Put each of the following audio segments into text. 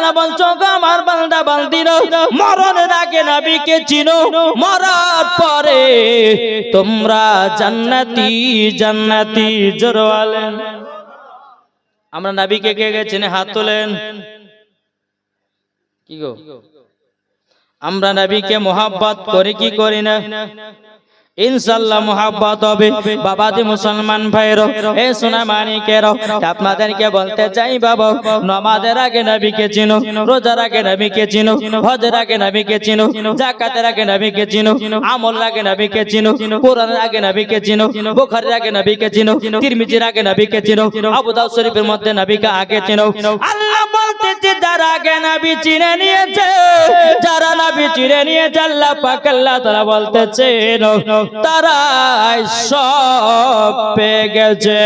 তাআলা বলছো আমার বান্দা বান্দিরা মরণের আগে নবীকে চিনো, মরার পরে তোমরা জান্নাতি জান্নাতি। জোরে বলেন আমরা নবীকে কে কে চিনি? হাত তোলেন। কি গো আমরা নবীকে মোহাব্বত করি কি করি না? ইনশাআল্লাহ মোহাব্বত হবে। বাবাজি মুসলমান ভাইরো, এ সোনা মানিকেরো, আপনাদেরকে বলতে চাই বাবা, নামাজের আগে নবীকে চিনো, রোজার আগে নবীকে চিনো, হজের আগে নবীকে চিনো, যাকাতের আগে নবীকে চিনো, আমলের আগে নবীকে চিনো, কোরআনের আগে নবীকে চিনো, বুখারীর আগে নবীকে চিনো, তিরমিজির আগে নবীকে চিনো, আবু দাউদ শরীফের মধ্যে নবীকে আগে চিনো। আল্লাহ বলতেছে যারা আগে নবী চিনে নিয়েছে, যারা নবী চিনে নিয়েছে, আল্লাহ পাক আল্লাহ তাআলা বলতেছেন তারাই সব পেয়ে গেছে।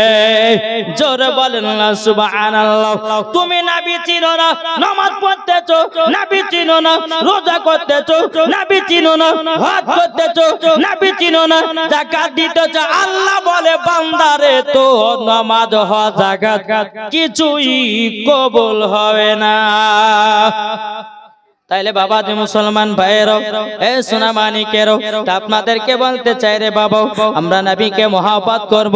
জোরে বলেন না সুবহানাল্লাহ। তুমি নবী চিনো না, নামাজ পড়তেছো নবী চিনো না, রোজা করতেছো নবী চিনো না, হজ করতেছো নবী চিনো না, যাকাত দিতেছো, আল্লাহ বলে বান্দারে তো নামাজ হজ যাকাত কিছুই কবুল হবে না। তাইলে বাবাজি মুসলমান ভাইয়েরও, এ সোনা মানিকেরও, আপনাদেরকে বলতে চাই রে বাবা, আমরা নবীকে মহব্বত করব,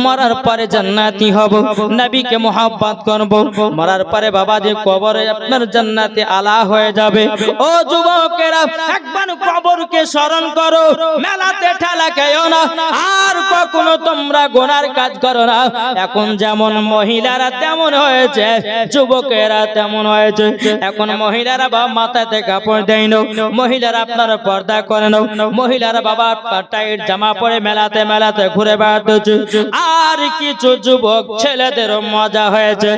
মরার পরে জান্নাতি হব। নবীকে মহব্বত করব, মরার পরে বাবাজি কবরে আপনার জান্নাতে আলা হয়ে যাবে। ও যুবকেরা, একবার কবরকে স্মরণ করো, মেলাতে ঠেলা খেও না, আর কখনো তোমরা গুনার কাজ করো না। এখন যেমন মহিলারা তেমন হয়েছে, যুবকেরা তেমন হয়েছে। এখন মহিলারা বা মাথা কাপড় দেয় না, মহিলারা আপনারা পর্দা করে না, মহিলারা বাবা টাইট জামা পরে মেলাতে মেলাতে ঘুরে বেড়াচ্ছে। আর কিছু যুবক ছেলেদের মজা হয়েছে।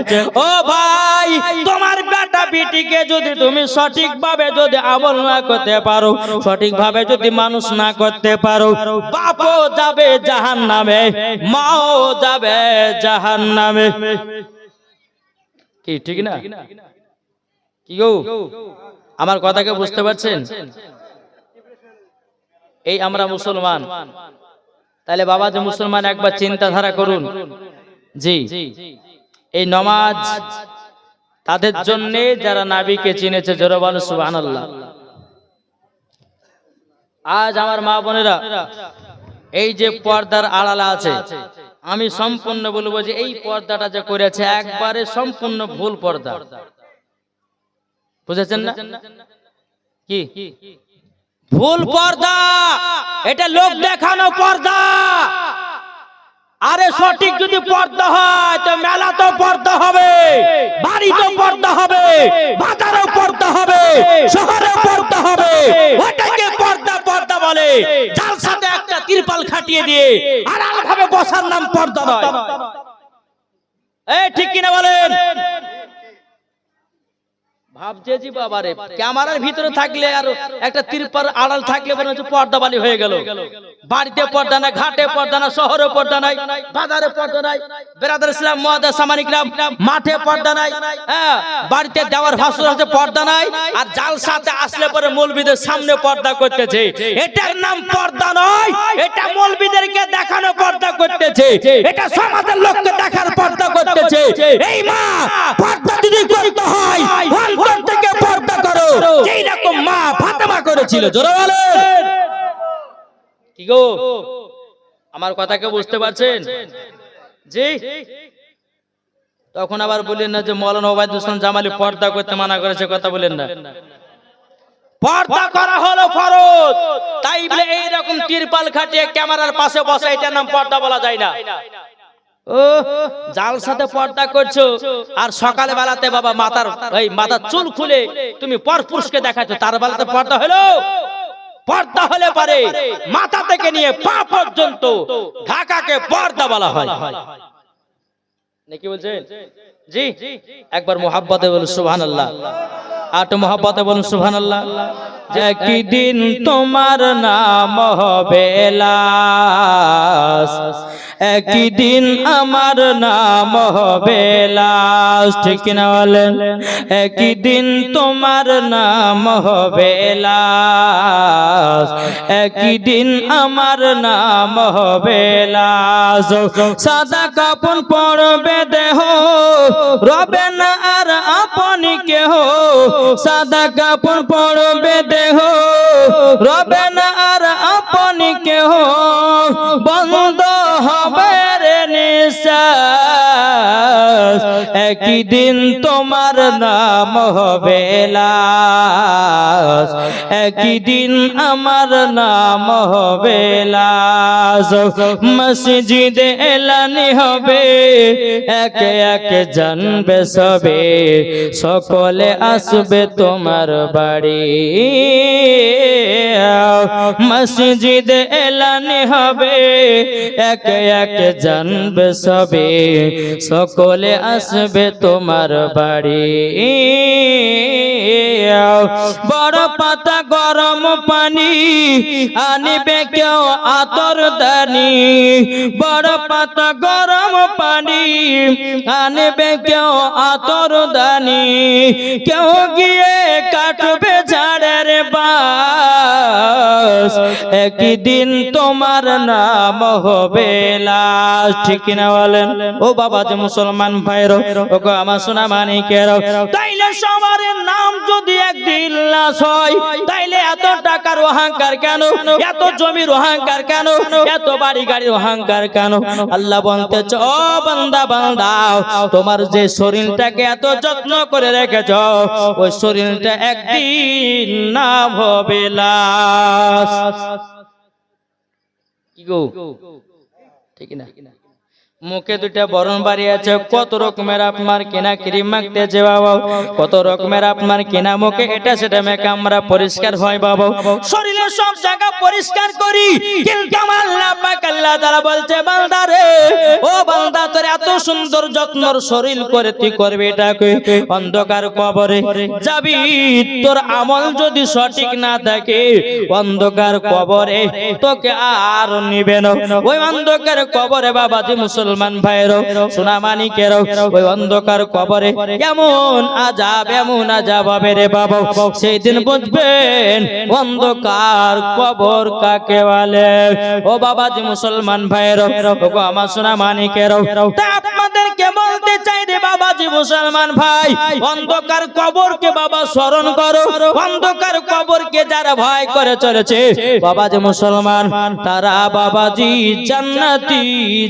ও ভাই, তোমার বেটা বেটিকে যদি তুমি সঠিকভাবে যদি আমল না করতে পারো, সঠিকভাবে যদি মানুষ না করতে পারো, বাপও যাবে জাহান্নামে, মাও যাবে জাহান্নামে। কি ঠিক না? কি গো আমার কথাকে বুঝতে পারছেন? এই আমরা মুসলমান, তাহলে বাবা যে মুসলমান একবার চিন্তাধারা করুন। জি, এই নামাজ তাদের জন্য যারা নবীকে চিনেছে। জোরে বলো সুবহানাল্লাহ। আজ আমার মা বোনেরা এই যে পর্দার আড়ালে আছে, আমি সম্পূর্ণ বলবো যে এই পর্দাটা যে করেছে একবারে সম্পূর্ণ ভুল পর্দা। বুঝেছেন না? কি ভুল পর্দা? এটা লোক দেখানো পর্দা। আরে সঠিক যদি পর্দা হয় তো মেলাতেও পর্দা হবে, বাড়িতেও পর্দা হবে, বাজারেও পর্দা হবে, শহরেও পর্দা হবে। ওটাকে পর্দা পর্দা বলে। যার সাথে একটা তিরপাল খাটিয়ে দিয়ে আড়ালভাবে বসার নাম পর্দা নয়। এই ঠিক কিনা বলেন? ভাবছে জি বাবারে, ক্যামেরার ভিতরে থাকলে আর একটা তিরপাল আড়াল থাকলে মনে হচ্ছে পর্দাবালি হয়ে গেল। বাড়িতে পর্দা নাই, ঘাটে পর্দা নাই, শহরে পর্দা নাই, বাজারে পর্দা নাই, বেরাদার ইসলাম মুআদ্দাস সামানিকরাম মাঠে পর্দা নাই, হ্যাঁ বাড়িতে দেওয়ার ভাষণ আছে পর্দা নাই, আর জালসাতে আসলে পরে মৌলবীদের সামনে পর্দা করতেছে। এটার নাম পর্দা নয়, এটা মৌলবীদেরকে দেখানো পর্দা করতেছে, এটা সমাজের লোককে দেখার পর্দা করতেছে। এই মা পর্দা যদি করতে হয় অন্তর থেকে পর্দা করো, যেই রকম মা ফাতেমা করেছিল। জোরে বলেন। কি গো আমার কথাকে বুঝতে পারছেন? জি। তখন আবার বলেন না যে মাওলানা ওবায়দুল ইসলাম জামালি পর্দা করতে মানা করেছে, কথা বলেন না। পর্দা করা হলো ফরজ, তাই বলে এই রকম তিরপাল খাটিয়ে ক্যামেরার পাশে বসে এটার নাম পর্দা বলা যায় না। ও জালসাতে পর্দা করছো আর সকালে বেলাতে বাবা মাথার চুল খুলে তুমি পরপুরুষকে দেখাচ্ছো, তার বেলাতে পর্দা হলো? পর্দা হলে পারে মাথা থেকে নিয়ে পা পর্যন্ত ঢাকাকে পর্দা বলা হয়। নাকি বলছেন? জি। একবার মুহাব্বতে বলুন সুবহানাল্লাহ, আর তো মুহাব্বতে বলুন সুবহানাল্লাহ। যে কি দিন তোমার নাম হবে লাশ, একই দিন আমার নাম হবে লাশ, ঠিক কিনা বলেন? একই দিন তোমার নাম হবে লাশ, একই দিন আমার নাম হবে লাশ। সাদা কাপড় পরবে দেহ, রবে না আর আপনি কেহ। সাদা কাপড় পরবে দেহ, রবে না আর আপনি কেহ। বন্ধ হবে রে নিঃশ্বাস, একই দিন তোমার নাম হবে লাশ, একই দিন আমার নাম হবে লাশ। মসজিদে এলানি হবে, একে একে জানবে সবে, সকলে আসবে তোমার বাড়ি। মসজিদে এলানি হবে, একে একে জানবে সবে, সকলে আসবে তোমার বাড়ি। বড় পাতা গরম পানি আনিবে কেউ আতর দানি, বড় পাতা গরম পানি আনিবে কেউ আতর দানি। কেউ গিয়ে কাটবে ঝাড়ের বাস, একই দিন তোমার নাম হবে লাশ, ঠিক না বলেন? ও বাবা যে মুসলমান ভাইরো, ও গো আমার সোনা মানিকেরো, তাইলে সবার নাম যদি একদিন লাশ হয়, তাইলে এত টাকার অহংকার কেন? এত জমির অহংকার কেন? এত বাড়ি গাড়ির অহংকার কেন? আল্লাহ বলতেছে, ও বান্দা বান্দা, তোমার যে শরীরটাকে এত যত্ন করে রেখেছ, ওই শরীরটা একদিন নাম হবে লাশ। কি গো, ঠিক না? মুখে দুটা বরণ বাড়ি আছে, কত রকমের আপনার কেনা ক্রিম মাখতেছে বাবা, কত রকমের আপনার কেনা মুখে এটা সেটা মেখে আমরা পরিষ্কার হয় বাবা, শরীরের সব জায়গা পরিষ্কার করি। কিন্তু আমার আল্লাহ পাক আল্লাহ তাআলা বলছে, বান্দা রে, ও বান্দা, তোর এত সুন্দর যত্নর শরীর করে তুই করবে এটাকে, অন্ধকার কবরে যাবি। তোর আমল যদি সঠিক না থাকে, অন্ধকার কবরে তোকে আর নিবে না। ওই অন্ধকার কবরে বাবাজি মুসলমান ভাইরো, সোনা মানিকেরো, ওই অন্ধকার কবরে এমন আযাব হবে রে বাবা, সেই দিন বুঝবেন অন্ধকার কবর কাকে বলে। ও বাবাজি মুসলমান ভাইরো, ও গো আমার সোনা মানিকেরো, তা আপনাদেরকে বলতে চাই রে বাবাজি মুসলমান ভাই, অন্ধকার কবরকে বাবা স্মরণ করো। অন্ধকার কবরকে যারা ভয় করে চলেছে বাবাজি মুসলমান, তারা বাবাজি জান্নাতি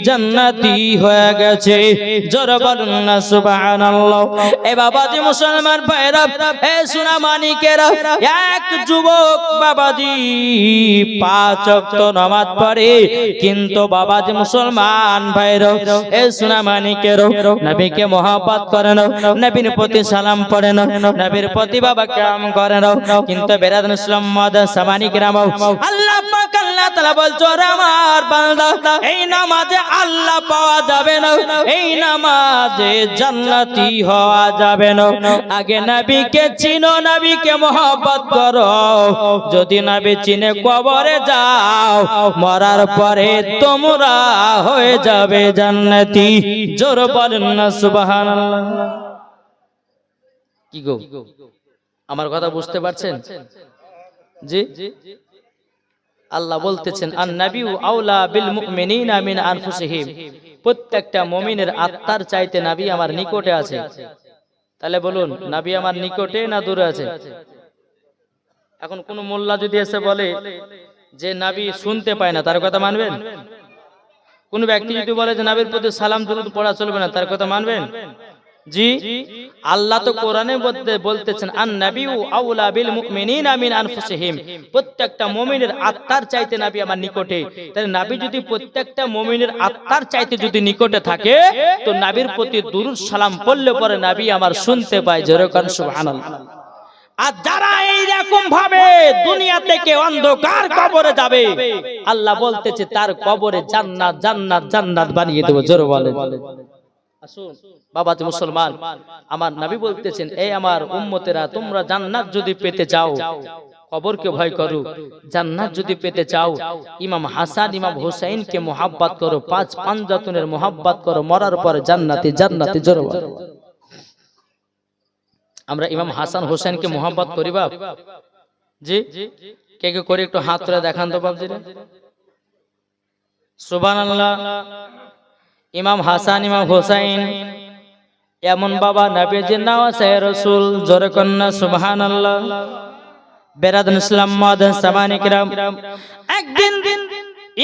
জান্নাতি হয়ে গেছে। জোরে বলুন না সুবহানাল্লাহ। এ বাবাজি মুসলমান ভাইরা, এ সোনা মানিকেরা, এক যুবক বাবাজি 5 ওয়াক্ত নামাজ পড়ে, কিন্তু বাবাজি মুসলমান ভাইরা, এ সোনা মানিকেরা, নবীকে মহব্বত করে না, নবীর প্রতি সালাম পড়ে না, নবীর প্রতি বাবা কাম করে না, কিন্তু বেরাদান ইসলাম মাদ্রাসা মানিকেরাম, আল্লাহ পাক আল্লাহ তাআলা বলছো, আমার বান্দা, এই নামাজে আল্লাহ পাওয়া যাবে না, এই নামাজে জান্নাতি হওয়া যাবে না। আগে নবীকে চিনো, নবীকে মহব্বত করো। যদি নবী চিনে কবরে যাও, মরার পরে তোমরা হয়ে যাবে জান্নাতি। জোরে বলেন না সুবহানাল্লাহ। কি গো, আমার কথা বুঝতে পারছেন? জি, আল্লাহ বলতেছেন, আন নাবিয়্যু আওলা বিল মুমিনিনা মিন আনফুসিহিম, প্রত্যেকটা মুমিনের আত্মার চাইতে নবী আমার নিকটে আছে। তাহলে বলুন, নবী আমার নিকটে না দূরে আছে? এখন কোন মোল্লা যদি এসে বলে যে নবী শুনতে পায় না, তার কথা মানবেন? কোন ব্যক্তি যদি বলে যে নবীর প্রতি সালাম দুরূদ পড়া চলবে না, তার কথা মানবেন? জি, আল্লাহ তো কোরআনে বলতেছেন, আন নাবিয়্যু আওলা বিল মুমিনিনা মিন আনফুসিহিম, প্রত্যেকটা মুমিনের আত্মার চাইতে নবী আমার নিকটে। তাহলে নবী যদি প্রত্যেকটা মুমিনের আত্মার চাইতে যদি নিকটে থাকে, তো নবীর প্রতি দুরূদ সালাম পড়লে পরে নবী আমার শুনতে পায়। জোরে কোন সুবহানাল্লাহ। আর যারা এইরকম ভাবে দুনিয়া থেকে অন্ধকার কবরে যাবে, আল্লাহ বলতেছে তার কবরে জান্নাত জান্নাত জান্নাত বানিয়ে দেব। জোরে বলেন। আসুন বাবাজি মুসলমান, আমার নবী বলতেছেন, এই আমার উম্মতেরা, তোমরা জান্নাত যদি পেতে চাও, কবরকে ভয় করো। জান্নাত যদি পেতে চাও ইমাম হাসান ইমাম হুসাইনকে মোহাব্বত করো, পাঁচ পাঞ্জাতনের মোহাব্বত করো, মরার পর জান্নাতে জান্নাতে জড়ো। আমরা ইমাম হাসান হুসাইনকে মোহাব্বত করি বাপ? জি, কে কে করে একটু হাত তুলে দেখান তো বাপ জি। সুবহানাল্লাহ। ইমাম হাসান ইমাম হুসাইন এমন বাবা নবীজির নওয়াসে রাসূল, জোরে কন্না সুবহানাল্লাহ। বেরাদুল ইসলাম মাদান সামানি কিরাম, একদিন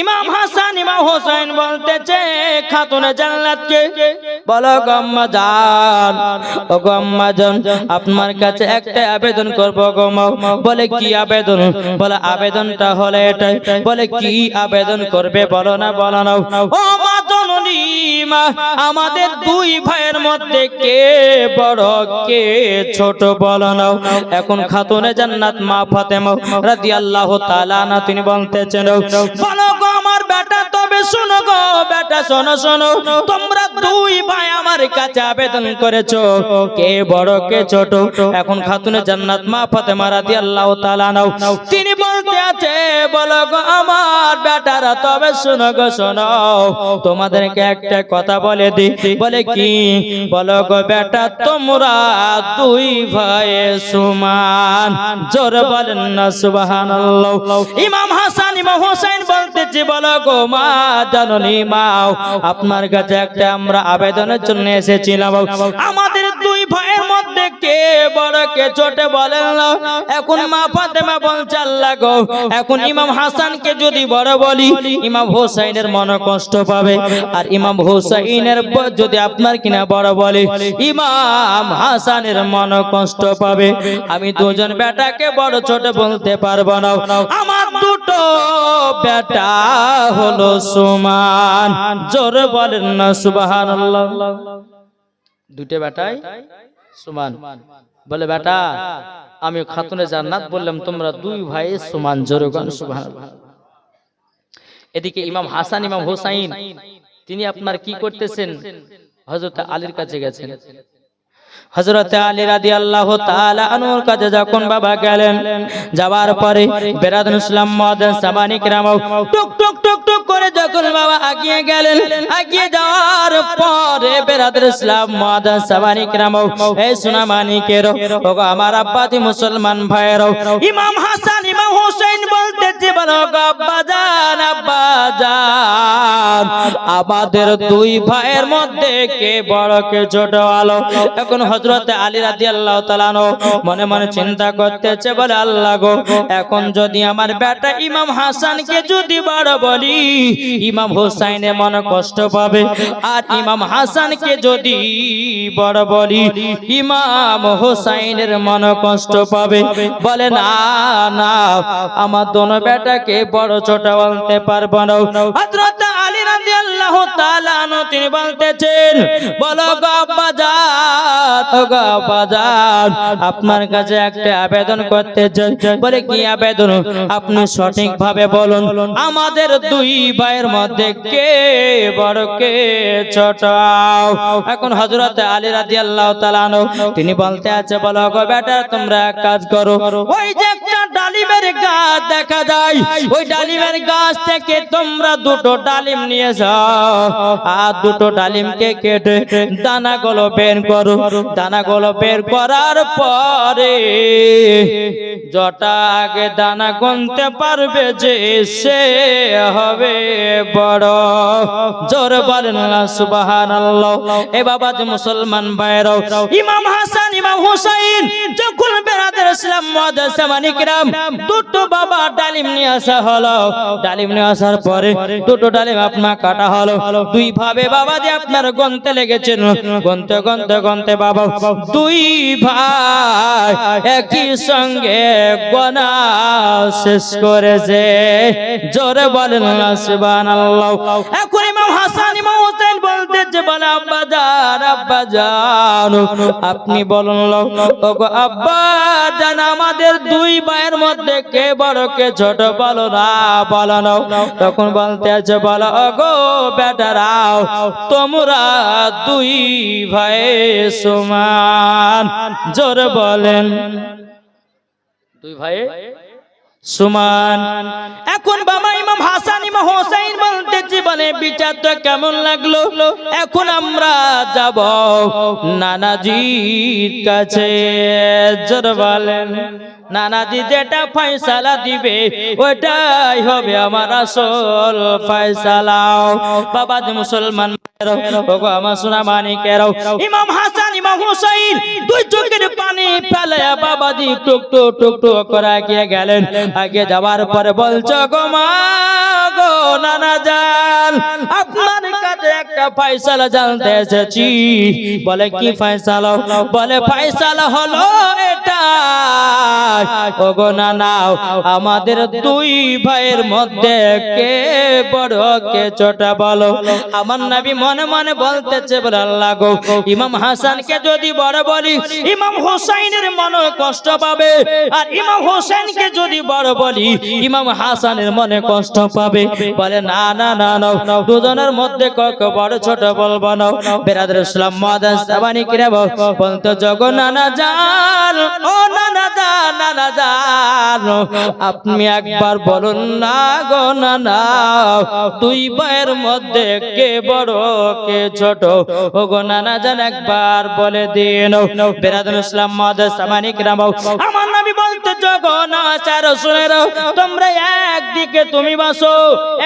ইমাম হাসান ইমাম হুসাইন বলতেছে খাতুনে জান্নাতকে, বলো গো আম্মা জান, ও গো আম্মা জান, আপনার কাছে একটা আবেদন করব গো মা। বলে কি আবেদন? বলে আবেদনটা হলো এটাই। বলে কি আবেদন করবে বলো না, বলো না। ও মা জননী মা, আমাদের দুই ভাইয়ের মধ্যে কে বড় কে ছোট বলো না। এখন খাতুনে জান্নাত মা ফাতেমা রাদিয়াল্লাহু তাআলা আনহা তিনি বলতেছেন, বলো গো আমার বেটা, তবে শোনো গো বেটা, শোনো শোনো, তোমরা দুই ভাই আমার কাছে আবেদন করেছো, কে বড় কে ছোট। এখন খাতুনে জান্নাত মা ফাতেমা রাদিয়াল্লাহু তাআলা আনহা তিনি বলতে আছে, বলো গো আমার বেটারা, তবে শোনো গো শোনো, তোমাদেরকে একটা কথা বলে দি। বলে কি? বলো গো বেটা, তোমরা দুই ভাই সমান। জোরে বলেন না সুবহানাল্লাহ। ইমাম হাসান ইমাম হুসাইন বলতেছে, বলো গো মা জননী মা, আপনার কাছে একটা আমরা আবেদনের জন্য এসেছিলাম, আমাদের দুই ভাইয়ের মধ্যে কে বড় কে ছোট বলেন না। এখন মা ফাতেমা বলছে, আল্লাহ গো, এখন ইমাম হাসানকে যদি বড় বলি ইমাম হুসাইনের মনে কষ্ট পাবে, আর ইমাম হুসাইনের যদি আপনার কিনা বড় বলে ইমাম হাসানের মনে কষ্ট পাবে। আমি দুজন বেটাকে বড় ছোট বলতে পারবো না, আমার দুটো বেটা হলো সমান। জোরে বলেন না সুবহানাল্লাহ। দুটো বেটাই সমান। বলে বেটা, আমি খাতুনে জান্নাত বললাম, তোমরা দুই ভাই সমান। জোরে বলেন সুবহানাল্লাহ। এদিকে ইমাম হাসান ইমাম হুসাইন তিনি আপনার কি করতেছেন? হযরত আলীর কাছে গেছেন। হযরত আলী রাদিয়াল্লাহু তাআলা আনহুর কাছে যখন বাবা গেলেন, যাওয়ার পরে বেরাদুল ইসলাম মাদান সামানি কিরাম টুক টুক টুক টুক করে যখন বাবা আগিয়ে গেলেন, আগিয়ে যাওয়ার পরে বেরাদুল ইসলাম মাদান সামানি কিরাম, এই সোনা মানিকের ওগো আমার আব্বাজি মুসলমান ভাইয়েরও, ইমাম হাসান ইমাম হুসাইন বলতেছে, বলো গো আব্বা জান, আব্বা জান, আমাদের দুই ভাইয়ের মধ্যে কে বড় কে ছোট আলো। এখন হযরত আলী রাদিয়াল্লাহু তাআলা মনে মনে চিন্তা করতেছে, বলে আল্লাহ গো, এখন যদি আমার বেটা ইমাম হাসানকে যদি বড় বলি ইমাম হুসাইনের মনে কষ্ট পাবে, আর ইমাম হাসানকে যদি বড় বলি ইমাম হুসাইনের মনে কষ্ট পাবে। বলে না না, আমার দোনো বেটাকে বড় ছোট বলতে পারবো না। হযরত আলী রাদিয়াল্লাহু তাআলা তিনি বলতেছেন, বলো গো আব্বা জান, ও গো আব্বা জান, আপনার কাছে একটা আবেদন করতে চাই। বলে কি আবেদন? আপনি সঠিক ভাবে বলুন, আমাদের দুই ভাইয়ের মধ্যে কে বড় কে ছোট। এখন হযরত আলী রাদিয়াল্লাহু তাআলা তিনি বলতে আছে, বলো গো বেটা, তোমরা এক কাজ করো, ওই যে একটা ডালিমের গাছ দেখা যায়, ওই ডালিমের গাছ থেকে তোমরা দুটো ডালিম নিয়ে যাও, আর দুটো ডালিমকে কেটে দানাগুলো বের করো। দানাগুলো বের করার পরে যটা আগে দানা গুনতে পারবে যে সে হবে বড়। জোরে বলেন না সুবহানাল্লাহ। এ বাবা যে মুসলমান ভাইরাও, ইমাম হাসান ইমাম হুসাইন যখন বেরাদুল ইসলাম মাদান সামানি কিরাম দুটো বাবা ডালিম নিয়ে আসা হলো, ডালিম নিয়ে আসার পরে দুটো ডালিম আপনার কাটা হলো। দুই ভাবে বাবা যে আপনার গন্তে লেগেছেন, গন্তে গন্তে গন্তে বাবা দুই ভাই একই সঙ্গে গোনা শেষ করেছে। জোরে বলেন না সুবহানাল্লাহ। এখন ইমাম হাসান ইমাম হুসাইন বলতেছে, বলে আব্বা জান, আব্বা জান, আপনি বলুন ওগো আব্বা জান, আমাদের দুই ভাইয়ের মধ্যে কে বড় কে ছোট বলো না, বলো না। তখন বলতে আছে, বলো ওগো বেটারাও, তোমরা দুই ভাই সমান। জোরে বলেন, দুই ভাই সুমান। এখন বাবা ইমাম হাসান ইমাম হোসেন বলতে জীবনে বিচার তো কেমন লাগলো। এখন আমরা যাব নানাজির কাছে। জোর বলেন, নানাজি যেটা ফয়সালা দিবে ওটাই হবে আমার আসল ফয়সালা। বাবাজি মুসলমান আমার সোনা মানিকেরাও, ইমাম হাসান ইমাম হোসেন দুই চোখের পানি ফেলে বাবাজি টুক টুক টুক টুক করে এগিয়ে গেলেন। আগে যাওয়ার পরে বলছো গো মা গো নানা জান, আপনার কাছে একটা ফয়সালা জানতে এসেছি। বলে কি ফয়সালা? বলে ফয়সালা হলো এটা ও গো নানা, আমাদের দুই ভাইয়ের মধ্যে কে বড় কে ছোট বলো। আমার নবী মনে মনে বলতেছে বলে আল্লাহ গো, ইমাম হাসানকে যদি বড় বলি ইমাম হোসেনের মনে কষ্ট পাবে, আর ইমাম হোসেনকে যদি বড় বলি ইমাম হাসানের মনে কষ্ট পাবে। বলে না না না না, দুজনের মধ্যে কাউকে বড় ছোট বলবো না। বেরাদর ইসলাম মাদাস সাবানি কিরা বলতো জগো নানা জান, ও নানা জান, নানা জান আপনি একবার বলুন না গো নানা, দুই ভাইয়ের মধ্যে কে বড় কে ছোট? ও গো নানা জান একবার বলে দিন। বেরাদর ইসলাম মাদাস সাবানি কিরা আমার নবী বলতে জগো না চার শুনেরো, তোমরা একদিকে তুমি বসো,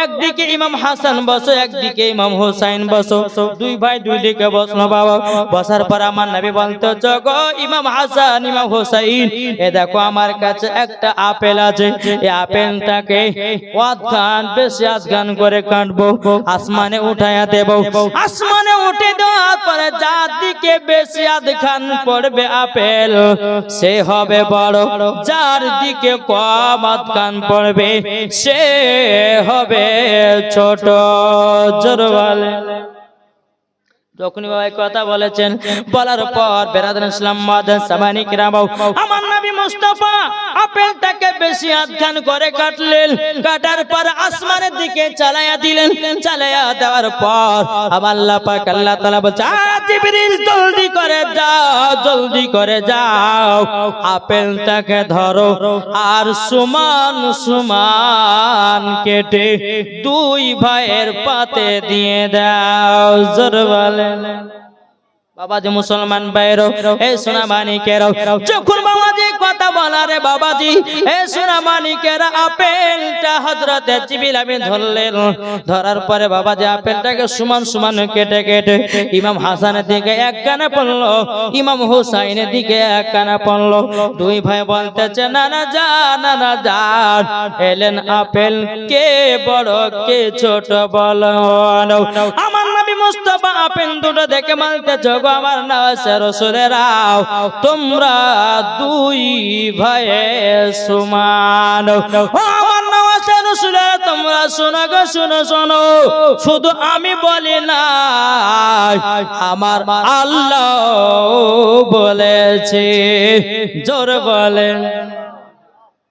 একদিকে ইমাম হাসান বসো, একদিকে ইমাম হোসেন বসো। দুই ভাই দুই দিকে বসলো বাবা। বসার পর আমার নবী বলতে জগো ইমাম হাসান ইমাম হোসেন, এ দেখো আমার কাছে একটা আপেল আছে, এই আপেলটাকে আধখান বেশি আধখান করে কাটবো, আসমানে উঠাইয়া দেব। আসমানে উঠে দেওয়ার পরে যার দিকে বেশি আধখান পড়বে আপেল সে হবে বড়, যার দিকে কম আধখান পড়বে সে হবে ছোট। জোর বলে। যখনই বাবা কথা বলেছেন, বলার পর বেরাদার ইসলাম মাদান সামানি কিরাম আমার নবী মুস্তাফা আপেলটাকে বেশি আধখান করে কাটলেন। কাটার পর আসমানের দিকে চালায়া দিলেন। চালায়া দেওয়ার পর আমার আল্লাহ পাক আল্লাহ তাআলা বলছে জিবরিল জলদি করে যাও, জলদি করে যাও, আপেলটাকে ধরো আর সমান সমান কেটে দুই ভাইয়ের পাতে দিয়ে দাও। জোর বলে। বাবাজি মুসলমান ভাইরো, এ সোনা মানিকেরা, যখন বাবাজি কথা বলা রে বাবাজি, এ সোনা মানিকেরা আপেলটা হযরতে জিবরিল আমিন ধরলেন। ধরার পরে বাবাজি আপেলটাকে সমান সমান কেটে কেটে ইমাম হাসানের দিকে এক কানা পড়লো, ইমাম হোসেনের দিকে এক কানা পড়লো। দুই ভাই বলতেছে নানা জান, নানা জান এলেন আপেল কে বড় কে ছোট বলো। আমার নবী মুস্তাফা আপেল দুটো দেখে বলতে জগো আমার নওয়াজে রাসূলেরাও, তোমরা দুই ভাই সমান। ও আমার নওয়াজে রাসূলেরা তোমরা শোনো গো, শোনো শোনো, শুধু আমি বলি না আমার আল্লাহ বলেছে। জোর বলেন।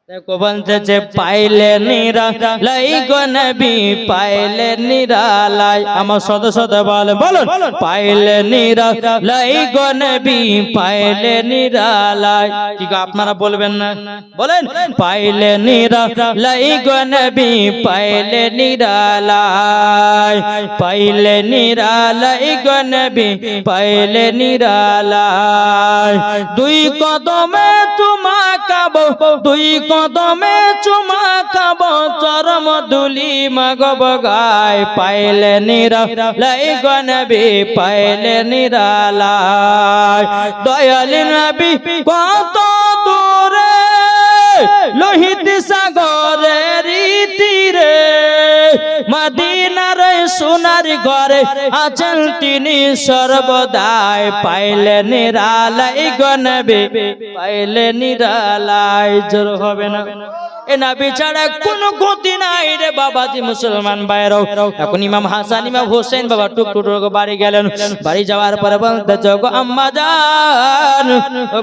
দেখো বলতেছে পাইলে নিরালাই গো নবী, পাইলে নিরালাই। আমার সদ সদ বলেন, বলুন পাইলে নিরালাই গো নবী, পাইলে নিরালাই। কি গো আপনারা বলবেন না? বলেন পাইলে নিরালাই গো নবী, পাইলে নিরালাই, পাইলে নিরালাই গো নবী, পাইলে নিরালাই। দুই কদমে চুমা খাবো, দুই কদমে চুমা খাবো, চরম ধুলি মাগব গায়। পাইলে নিরালাই গো নবী, পাইলে নিরালাই। দয়ালি নবী কত দূরে লোহিত সাগরের তীরে, মদিনার সোনার ঘরে আছেন তিনি সর্বদাই। পাইলে নিরালাই গো নবী, পাইলে নিরালাই। জোর হবে না? এ নবী ছাড়া কোনো গতি নাই রে বাবাজি মুসলমান ভাইরাও। এখন ইমাম হাসান ইমাম হোসেন বাবা টুক টুক বাড়ি গেলেন। বাড়ি যাওয়ার পরে বলতে গো আম্মা জান,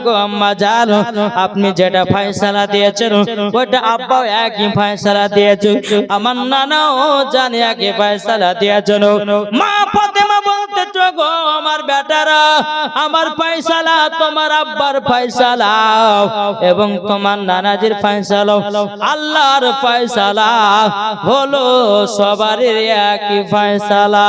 গো আম্মা জান আপনি যেটা ফয়সালা দিয়েছেন ওটা আব্বাও একই ফয়সালা দিয়েছে, আমার নানাও জানে একই ফয়সালা দিয়েছেন। মা ফাতেমা বলতে বলছো গো আমার বেটারা, আমার ফয়সালা তোমার আব্বার ফয়সালা এবং তোমার নানাজির ফয়সালা আল্লাহর ফয়সালা হলো, সবার একই ফয়সালা।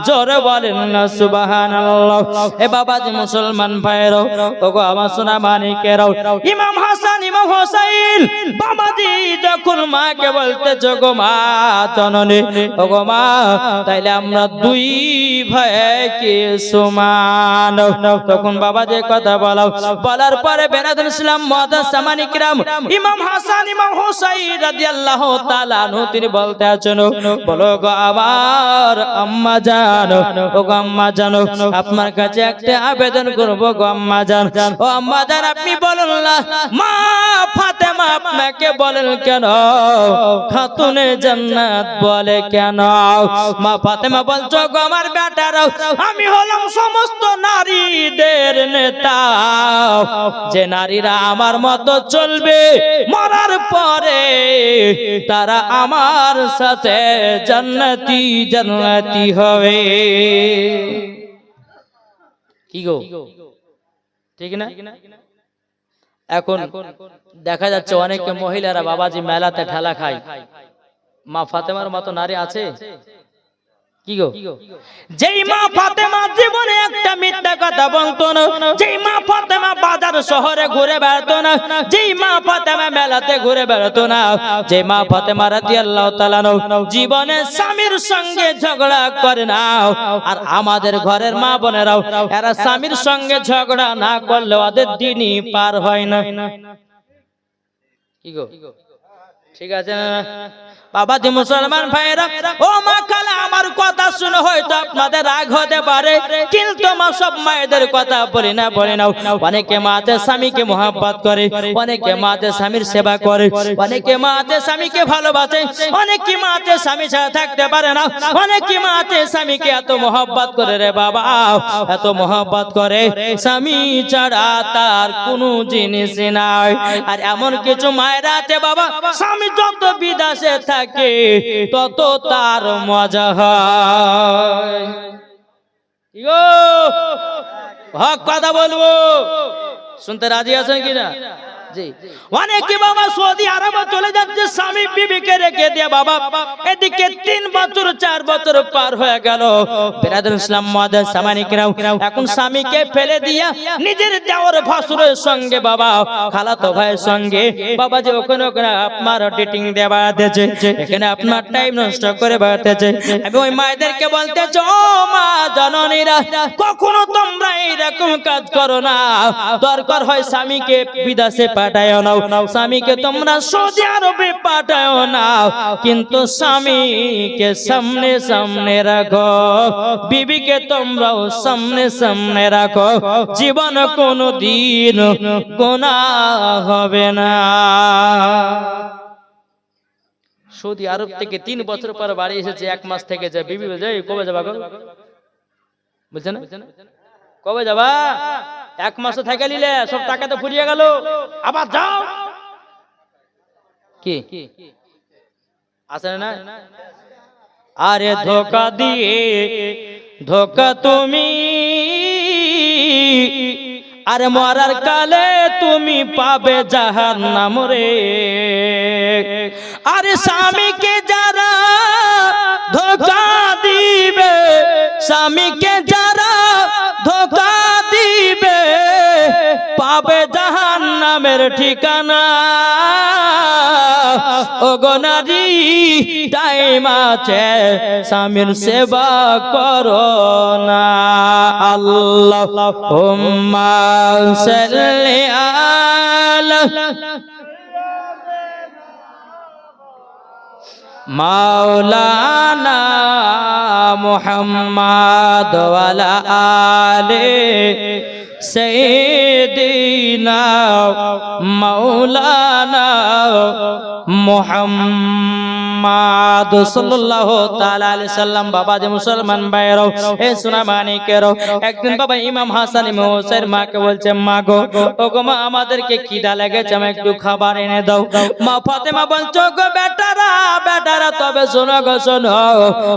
জোরে বলেন না সুবহানাল্লাহ। এ বাবাজি মুসলমান ভাইরা, ওগো আমার সোনা মানিকেরাও, ইমাম হাসান ইমাম হোসেন বাবাজি যখন মাকে বলতেছো গো মা জননী, ওগো মা তাইলে আমরা দুই ভাই কি সমান, তখন বাবা যে কথা বলার পরে বেরাদুল ইসলাম মুআদ্দাস সামানি কিরাম ইমাম হাসান ইমাম হোসেন রাদিয়াল্লাহু তাআলা আনহু তিনি বলতে আছেন, বলো গো আমার আম্মা জান, ও গো আম্মা জান আপনার কাছে একটা আবেদন করব গো আম্মা জান, ও আম্মা জান আপনি বলুন না মা ফাতেমা আপনাকে বলেন কেন খাতুনে জান্নাত বলে কেন? মা ফাতেমা বলছো গো আমার বেটারা, আমি হলাম সমস্ত নারীদের নেতা, যে নারীরা আমার মতো চলবে মরার পরে তারা আমার সাথে জান্নাতি জান্নাতি হবে। কি গো ঠিক না? এখন দেখা যাচ্ছে অনেক মহিলারা বাবাজি মেলাতে ঠেলা খায়, মা ফাতেমার মতো নারী আছে কি গো? যেই মা ফাতেমা জীবনে একটা মিথ্যা কথা বলতো না, যেই মা ফাতেমা বাজার শহরে ঘুরে বেড়াতো না, যেই মা ফাতেমা মেলাতে ঘুরে বেড়াতো না, যেই মা ফাতেমা রাদিয়াল্লাহু তাআলা জীবনে স্বামীর সঙ্গে ঝগড়া করে না, আর আমাদের ঘরের মা বোনেরাও এরা স্বামীর সঙ্গে ঝগড়া না করলে ওদের দিনই পার হয় না। কি গো ঠিক আছে না? বাবাজি মুসলমান ভাইরা, ও মা খালা আমার কথা শুনে হয়তো আপনাদের রাগ হতে পারে, কিন্তু মা সব মায়েদের কথা বলি না। অনেকে মাতে স্বামীকে মহব্বত করে, অনেকে মাতে স্বামীর সেবা করে, অনেকে মাতে স্বামীকে ভালোবাসে, অনেকে মাতে স্বামী ছাড়া থাকতে পারে না, অনেকে মাতে স্বামীকে এত মহব্বত করে রে বাবা, এত মহব্বত করে স্বামী ছাড়া তার কোনো জিনিস নাই। আর এমন কিছু মায়েরা আছে বাবা, স্বামী যত বিদেশে থাকে তত তার মজা হয়। হক কথা বলবো, শুনতে রাজি আছেন কিনা? জি, অনেকে বাবা সৌদি আরবে চলে যাচ্ছে স্বামী বিবিকে রেখে দিয়ে বাবা, এদিকে 3 বছর 4 বছর পার হয়ে গেল। বেরাদুল ইসলাম মুআদ্দাস সামানি কিরাম এখন স্বামীকে ফেলে দিয়া নিজের দেওর ভাসুরের সঙ্গে বাবা খালাতো ভাইয়ের সঙ্গে বাবা যে ওখানে আপনার ডেটিং দেওয়া দিয়েছে, এখানে আপনার টাইম নষ্ট করে বেড়াতেছে। আমি ওই মায়েদেরকে বলতে চাই, ও মা জননীরা, কখনো তোমরা এইরকম কাজ করো না। দরকার হয় স্বামীকে বিদেশে পাঠায় নাও, স্বামীকে তোমরা সৌদি আরবে পাঠায় নাও, কিন্তু স্বামীকে সামনে সামনে রাখো, বিবিকে তোমরাও সামনে সামনে রাখো, জীবন কোনো দিন গুনাহ হবে না। সৌদি আরব থেকে 3 বছর পর বাড়ি এসেছে, 1 মাস থেকে যায়, বিবি যায় কবে যাবা গো বলছে না, কবে যাবা? 1 মাস থেকে নিলে সব টাকা তো ফুরিয়ে গেল, আবার যাও। কি আসে না? আরে ধোকা দিয়ে ধোকা তুমি, আরে মরার কালে তুমি পাবে জাহান্নাম রে। আরে স্বামীকে যারা ধোকা দিবে, স্বামীকে যারা ধোকা দিবে, পাবে জাহান্নামের ঠিকানা। ও গো নারী টাইম আছে, স্বামীর সেবা করো না। আল্লাহুম্মা সাল্লি আলা মাওলানা মুহাম্মদ ওয়ালা আলে সাইয়্যিদিনা মাওলানা মুহাম্মদ। মুহাম্মদ সাল্লাল্লাহু তাআলা আলাইহি সাল্লাম। বাবা যে মুসলমান ভাইরা, এ সোনা মানিকেরা, একদিন বাবা ইমাম হাসান ইমাম হোসেন মাকে বলছে, মা গো, ওগো মা, আমাদেরকে খিদা লেগেছে, আমি একটু খাবার এনে দাও। মা ফাতেমা বলছো, গো বেটারা বেটারা, তবে শোনো গো শোনো,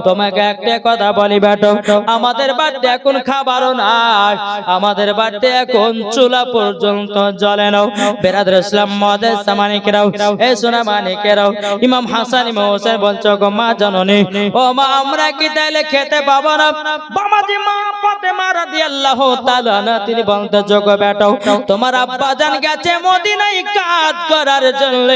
তোমাকে একটা কথা বলি বেটো, আমাদের বাড়িতে এখন খাবারও নাই, আমাদের বাড়িতে এখন চুলা পর্যন্ত জ্বলে না। বেরাদর ইসলাম মদের সামানিকেরাও, এ সোনা মানিকেরাও, ইমাম হাসান ইমাম হোসেন বলছো, গো মা জননী, ও মা, আমরা কি তাইলে খেতে পাবো না? বাবাজি মা ফাতেমা রাদিয়াল্লাহু তাআলা না, তিনি বলতে, গো বেটো, তোমার আব্বা জান গেছে মদিনায় কাজ করার জন্য।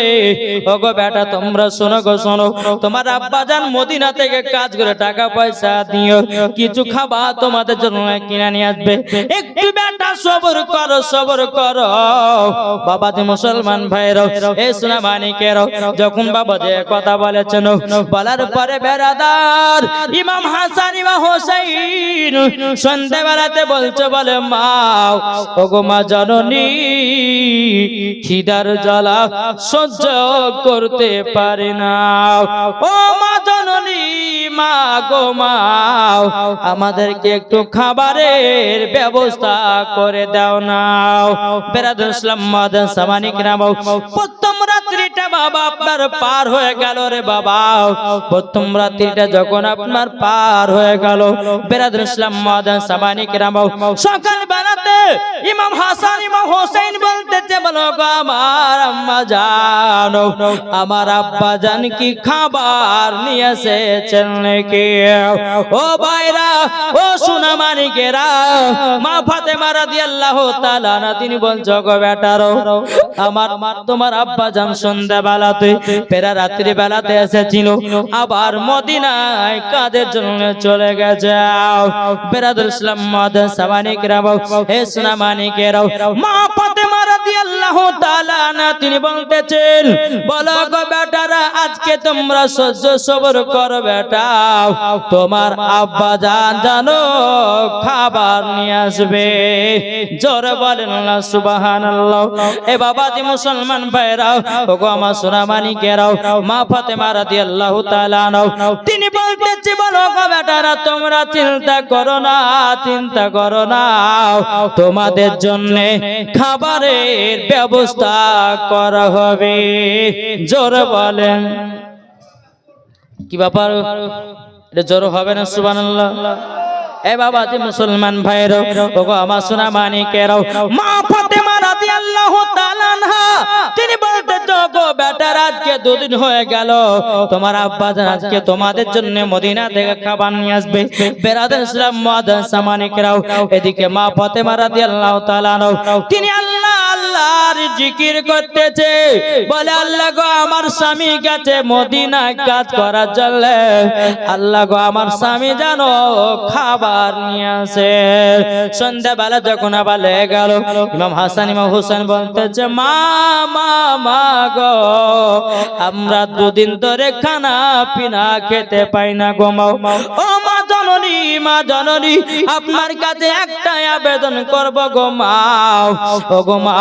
ও গো বেটা, তোমরা শোনো গো শোনো, তোমার আব্বা জান মদিনা থেকে কাজ করে টাকা পয়সা দিও, কিছু খাবার তোমাদের জন্য কিনে নিয়ে আসবে, একটু বেটা সবর করো সবর করো। বাবা যে মুসলমান ভাইরা, এ সোনা মানিকেরা, যখন বাবা যে কথা বলেছেন, বলার পরে বেরাদার ইমাম হাসান ইমাম হোসেন সন্ধ্যাবেলাতে বলছে, বলে মা, ও গো মা জননী, খিদার জ্বালা সহ্য করতে পারি না, ও মা জননী, মা গো মা, আমাদেরকে একটু খাবারের ব্যবস্থা করে দাও না। বেরাদর ইসলাম মাদান সামানিকরা, প্রথম রাত্রিটা বাবা আপনার পার হয়ে গেল রে বাবা, প্রথম রাত্রিটা যখন আপনার পার হয়ে গেল, বেরাদর ইসলাম মাদান সামানিকরা, সকাল বেলাতে ইমাম হাসান ইমাম হোসেন বলতেছে, বলো গো আমার আম্মা জানো, আমার আব্বা জান কি খাবার নিয়ে এসেছেন নাকি? ও ভাইরা, ও সোনা মানিকেরা, মা ফাতেমা রাদিয়াল্লাহু তাআলা না, তিনি বলছো, গো বেটারো, আমার তোমার আব্বা জান সন্ধ্যা বেলাতে ফেরা রাত্রি বেলাতে এসেছিল, আবার মদিনায় কাজের জন্য চলে গেছে। বেরাদর ইসলাম মাদান সামানিকেরা, হে সোনা মানিকেরা, মা ফাতেমা রাদিয়াল্লাহু তাআলা না, তিনি বলতেছেন, বলো গো বেটারা, আজকে তোমরা সহ্য সবর করো বেটা, তোমার আব্বা জান জানো খাবার নিয়ে আসবে। জোরে বলেন না সুবহানাল্লাহ। এ বাবাজি মুসলমান ভাইরা, ওগো আমার সোনা মানিকেরা, মা ফাতেমা রাদিয়াল্লাহু তাআলা আনহা, তিনি বলতেছে, বলো গো বেটারা, তোমরা চিন্তা করো না, চিন্তা করো না, তোমাদের জন্য খাবারের ব্যবস্থা করা হবে। জোরে বলেন, কি ব্যাপার, এটা জোর হবে না? সুবহানাল্লাহ। এ বাবা যে মুসলমান ভাইরা, ওগো আমার সোনা মানিকেরা, মা ফাতেমা রাদিয়াল্লাহু তাআলা আনহা, তিনি বলতে, গো বেটার, আজকে দুদিন হয়ে গেল, তোমার আব্বা জান আজকে তোমাদের জন্য মদিনা থেকে খাবার নিয়ে আসবে। বেরাদর ইসলাম মাদান সামানিকেরা, এদিকে মা ফাতেমা রাদিয়াল্লাহু তাআলা আনহা, তিনি আল্লাহ আল্লাহর জিকির করতেছে, বলে, আল্লাহ গো, আমার স্বামী গেছে মদিনায় কাজ করার জন্য, আল্লাহ গো, আমার স্বামী জানো খাবার নিয়ে আসে। সন্ধ্যাবেলা যখন আবার লেগে গেল, ইমাম হাসান ইমাম হোসেন বলতেছে, মা মা মা গো, আমরা দুদিন ধরে খানা পিনা খেতে পাই না গো মা। ও মা জননী, মা জননী, আপনার কাছে একটাই আবেদন করব গো মা, ও গো মা,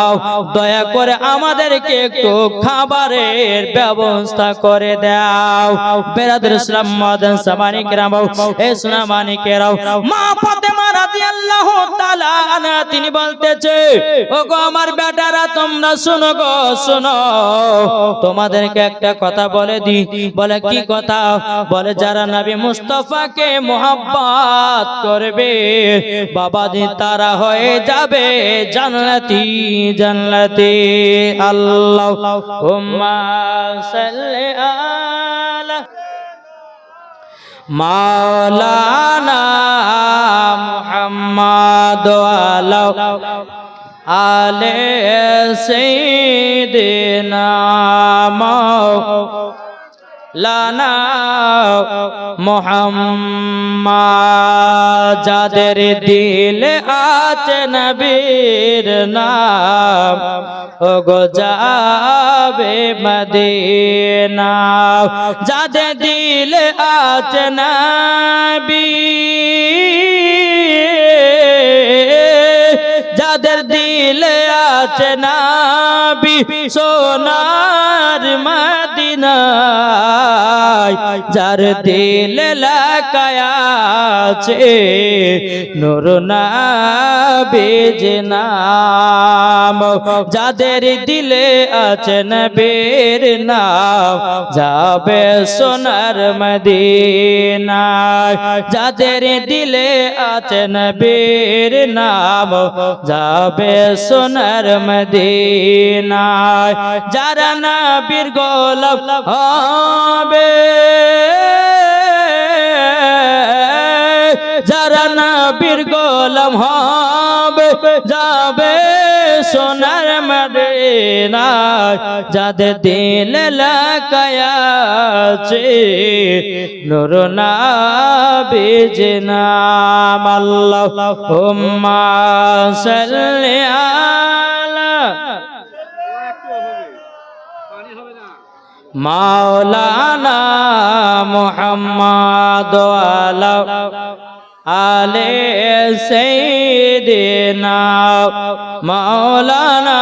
দয়া করে আমাদেরকে একটু খাবারের ব্যবস্থা করে দাও। বেরাদর ইসলাম মাদান সামানিকেরা, এ সোনা মানিকেরা, মা ফাতেমা রাদিয়াল্লাহু তাআলা আনহা, তিনি বলতেছে, ও গো আমার বেটারা, তোমরা শোনো গো শোনো, তোমাদেরকে একটা কথা বলে দি। বলে, কি কথা? বলে, যারা নবী মুস্তাফাকে মুহাব্বত করবে বাবাজি, তারা হয়ে যাবে জান্নাতি জান্নাতি। আল্লাহুম্মা সাল্লি আলা মাওলানা মুহাম্মদ ওয়া আলে সাইয়্যিদিনা মাওলানা মুহাম্মদ। যাদের দিলে আছে নবীর নাম, ওগো যাবে মদিনা। যাদের দিলে আছে নবী, যাদের দিলে আছে নবী সোনার মদিনায়, যার দিলে লাগায় আছে নূর নবীর নাম, যাদের দিলে আছে নবীর নাম যাবে সোনার মদিনায়, যাদের দিলে আছে নবীর নাম যাবে সোনার মদিনায়, যারা নবীর গোলাম হবে, যারা নবীর গোলাম হবে যাবে সোনার মদিনায়, যাদের দিলে লাগায় আছে নূর নবীর নাম। আল্লাহুম্মা সাল্লি আলা মাওলানা মুহাম্মদ ওয়া আলে সাইয়্যিদিনা মাওলানা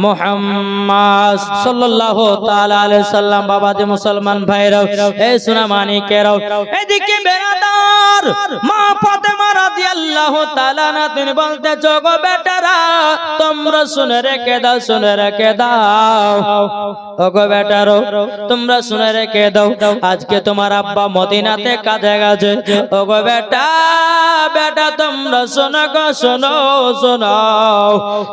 মুহাম্মদ সাল্লাল্লাহু তাআলা আলাইহি সাল্লাম। বাবাজি মুসলমান ভাইরা, এই সোনা মানিকেরাও, এদিকে বেরাদার মা ফাতেমা রাদিয়াল্লাহু তাআলা না তিনি বলতেছ, গো বেটারা তোমরা শুনে রেখে দাও, শুনে রেখে দাও, ওগো বেটারো তোমরা শুনে রেখে দাও, আজকে তোমার আব্বা মদিনাতে কাজে গেছে। ওগো বেটা, বেটা তোমরা শোনো গো, শোনো শোনো,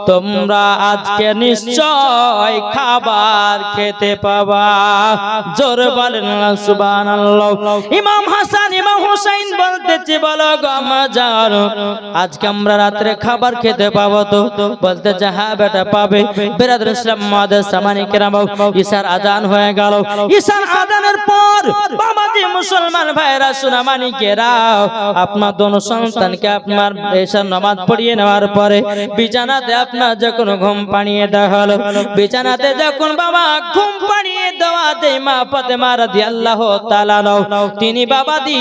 তোমরা আজকে নিশ্চয় খাবার খেতে পাবা। জোর বলেন না সুবহানাল্লাহ। ইমাম হাসান ইমাম হুসাইন বলতেছে, বলো গো আমাজান আজকে আমরা রাত্রে খাবার খেতে পাবো তো? বলতেছে হ্যাঁ বেটা পাবে। বিরাদর ইসলাম মুআদ্দাস সামানি কেরাম, ঈশার আজান হয়ে গেল। ঈশার আজানের পর বাবাজি মুসলমান ভাইরা সোনা মানিকেরা, আপনার দোনো সন্তানকে আপনার ঈশার নামাজ পড়িয়ে নেওয়ার পরে বিছানাতে আপনার যখন ঘুম পাড়িয়ে দেওয়া হলো, বিছানাতে যখন বাবা ঘুম পাড়িয়ে দেওয়া দেয় মা ফাতেমা রাদিয়াল্লাহু তাআলা তিনি বাবাজি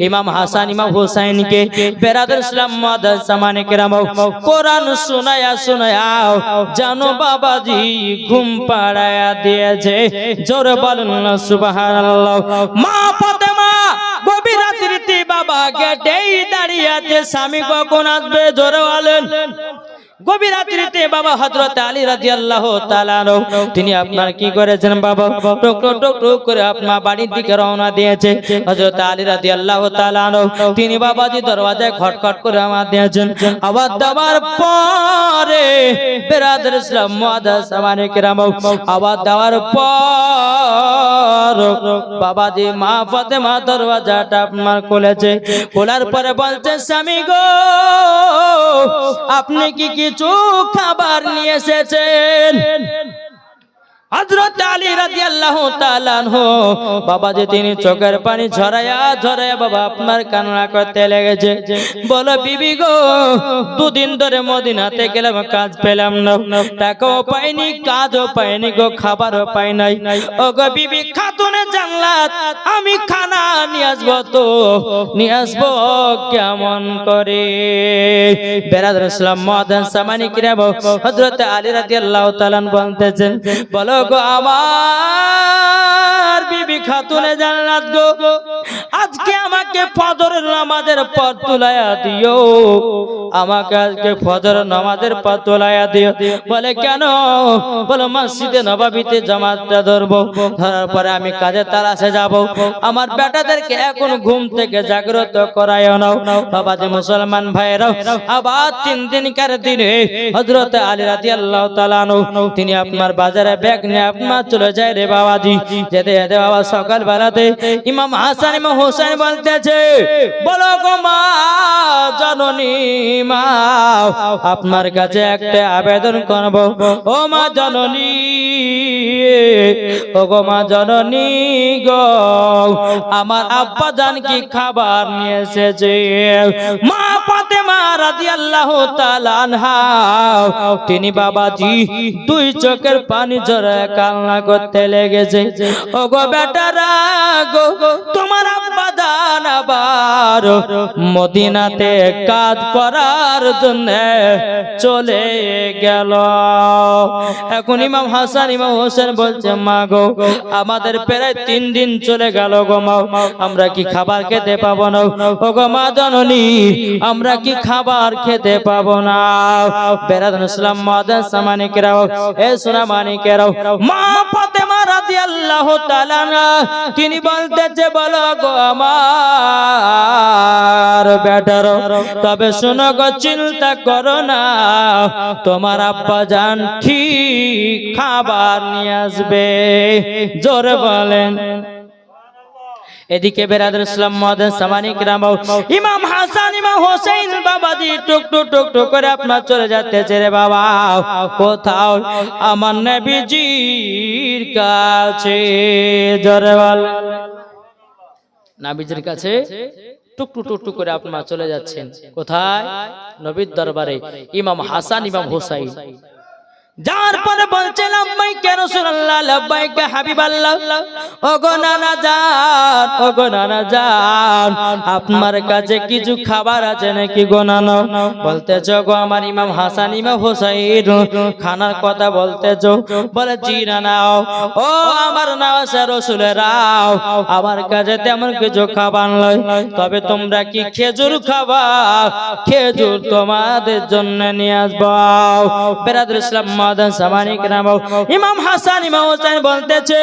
ইমাম হাসান ইমাম হুসাইনকে বিরাদর ইসলাম মুআদ্দাস সামানি কেরাম কোরআন শোনায়া শোনায়া জানো বাবাজি ঘুম পাড়ায়া দিয়েছে। জোরে বলেন না সুবহানাল্লাহ। মা ফাতেমা গভীর রাত্রিতে বাবা গেটেই দাঁড়িয়ে আছে, স্বামী কখন আসবে? জোরে বলেন। গভীর রাত্রিতে বাবা হযরত আলী রাদিয়াল্লাহু তাআলা তিনি আপনার কি করেছেন বাবা, টুকরো টুকরো করে আপনার বাড়ির দিকে রওনা দিয়েছে। হযরত আলী রাদিয়াল্লাহু তাআলা তিনি বাবাজি দরওয়াজায় খটখট করে আওয়াজ দিয়েছেন। আওয়াজ দেওয়ার পরে বিরাদর ইসলাম মুআদ্দাস সামানি কেরাম, আওয়াজ দেওয়ার পর বাবাজি মা ফাতেমা দরওয়াজাটা আপনার খুলেছে। খোলার পরে বলছে, স্বামী গো আপনি কি কিছু খাবার নিয়ে এসেছেন? হযরত আলী রাদিয়াল্লাহু তাআলা আনহু বাবাজি তিনি চোখের পানি ঝরায়া ঝরায়া বাবা আপনার কান্না করতে লেগেছে। বলো বিবি গো, দুদিন ধরে মদিনাতে গেলাম, কাজ পেলাম না, টাকাও পাইনি, কাজও পাইনি গো, খাবারও পাই নাই। ও গো বিবি খাতুনে জান্নাত, আমি খানা নিয়ে আসবো তো নিয়ে আসবো কেমন করে? বিরাদর ইসলাম মুআদ্দাস সামানি কেরাম হযরত আলী রাদিয়াল্লাহু তাআলা বলতেছেন, বলো গো আমার বিবি খাতুনে জান্নাত গো, আজকে আমাকে ফজরের নামাজের পর তুলায়া দিও, আমাকে আজকে ফজরের নামাজের পর তুলায়া দিও। বলে কেন? বলো মসজিদে নববীতে জামাতটা ধরবো, ধরার পরে আমি কাজে তালাশে যাব, আমার বেটাদেরকে এখন ঘুম থেকে জাগ্রত করায়ও নাও। বাবাজি মুসলমান ভাইরা, আবার 3 দিনকার দিনে হযরত আলী রাদিয়াল্লাহু তাআলা তিনি আপনার বাজারে ব্যাগ নিয়ে আপনার চলে যায় রে বাবাজি। যেতে যেতে বাবা সকাল বেলাতে ইমাম হাসান ইমাম হুসাইন বলতেছে, বলো গো মা জননী, মা আপনার কাছে একটা আবেদন করব। ও মা জননী, ও গো মা জননী গো, আমার আব্বা জান কি খাবার নিয়ে এসেছে? মা ফাতেমা রাদিয়াল্লাহু তাআলা আনহা তিনি বাবাজি 2 চোখের পানি ঝরে কান্না করতে লেগেছে। ও গো বেটারা গো তোমার আব্বা জান আবার মদিনাতে কাজ করার জন্য চলে গেল। এখন ইমাম হাসান ইমাম হোসেন বলছে মা গো আমাদের প্রায় 3 দিন চলে গেল গো মা, আমরা কি খাবার খেতে পাবো না? ও গো মা জননী আমরা কি খাবার খেতে পাবো না? বেরাদুল ইসলাম মাদাস সামানিকেরাও এ সোনা মানিকেরাও মা ফাতেমা রাদিয়াল্লাহু তাআলা তিনি বলতেছে বলো গো আমার বেটারো তবে শোনো গো চিন্তা করো না তোমার আব্বা জান ঠিক খাবার নিয়ে আসবে। জোরে বলেন। এদিকে বেরাদুল ইসলাম মাদাস সামানিকেরাও ইমাম হাসান ইমাম হোসেন বাবাজি টুক টুক টুক টুক করে আপনার চলে যাচ্ছে রে বাবা কোথাও আমার নবীজির কাছে। জোরে বলেন। নবীজির কাছে টুক টুক টুক টুক করে আপনারা চলে যাচ্ছেন কোথায়? নবীর দরবারে। ইমাম হাসান ইমাম হোসেন যার পরে বলছে লাব্বাইকা রাসূলুল্লাহ লাব্বাইকা হাবিবাল্লাহ। ওগো নানা জান ওগো নানা জান আপনার কাছে কিছু খাবার আছে নাকি গো নানা? বলতেছো গো আমার ইমাম হাসান ইমাম হোসেন খানার কথা বলতেছো? বলে জি নানা। ও আমার নাওয়াসা রাসূলেরাও আমার কাছে তেমন কিছু খাবার নয়, তবে তোমরা কি খেজুর খাবা? খেজুর তোমাদের জন্য নিয়ে আসবো। বেরাদুল ইসলাম ইমাম হাসান ইমাম হোসেন বলতেছে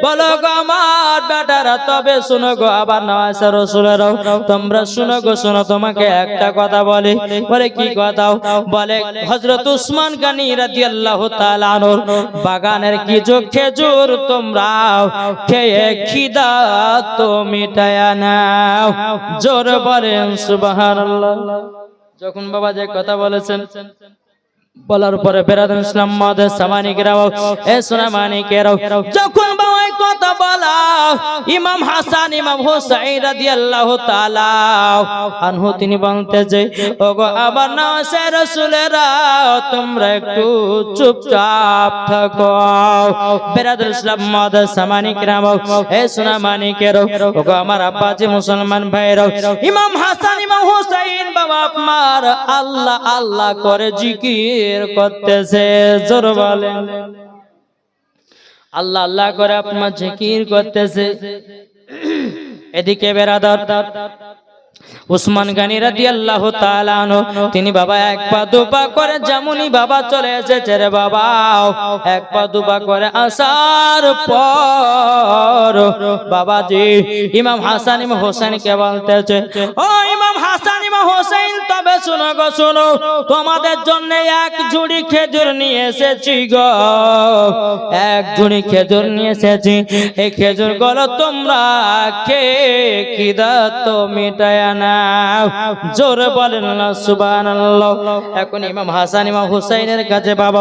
বলো গো আমার বেটারা তবে শুনো গো আবার নওয়াসা রাসূলেরাও তোমরা শুনো গো শুনো তোমাকে একটা কথা বলে। বলে কি কথা? বলে হযরত উসমান গনি রাদিয়াল্লাহু তাআলা আনহুর বাগানের কিছু খেজুর তোমরা খেয়ে খিদা তো মিটায়া নাও। জোরে বলেন সুবহানাল্লাহ। যখন বাবা যে কথা বলেছেন বলার পরে বেরাদুল ইসলাম মাদাস সামানিকেরাও এ সোনা মানিকেরাও যখন বাবা কথা বলা ইমাম হাসান ইমাম হোসেন রাদিয়াল্লাহু তাআলা আনহু তিনি বলতেছে ওগো আবার নওয়াসা রাসূলেরা তোমরা একটু চুপচাপ থাকো। বেরাদুল ইসলাম মাদাস সামানিকেরাও এ সোনা মানিকেরাও ওগো আমার আব্বাজি মুসলমান ভাইরাও ইমাম হাসান ইমাম হোসেন বাবা আপনার আল্লাহ আল্লাহ করে জিকির করতেছে। জোরে বলেন। আল্লাহ আল্লাহ করে আপনার জিকির করতেছে। এদিকে বেরাদার উসমান গনি রাদিয়াল্লাহু তাআলা আনহু তিনি বাবা এক পা দুপা করে যেমনই বাবা চলে এসেছে রে বাবা এক পা দুপা করে আসার পর বাবাজি ইমাম হাসান ইমাম হোসেন কে বলতেছে ও ইমাম হাসান ইমাম হোসেন তবে শুনো গো শুনো তোমাদের জন্য এক ঝুড়ি খেজুর নিয়ে এসেছি গো। এক ঝুড়ি খেজুর নিয়ে এসেছি। এই খেজুর গুলো তোমরা খেয়ে খিদা তো মিটায় না। জোরে বলেন না সুবহানাল্লাহ। এখন ইমাম হাসান ইমাম হোসেনের কাছে বাবা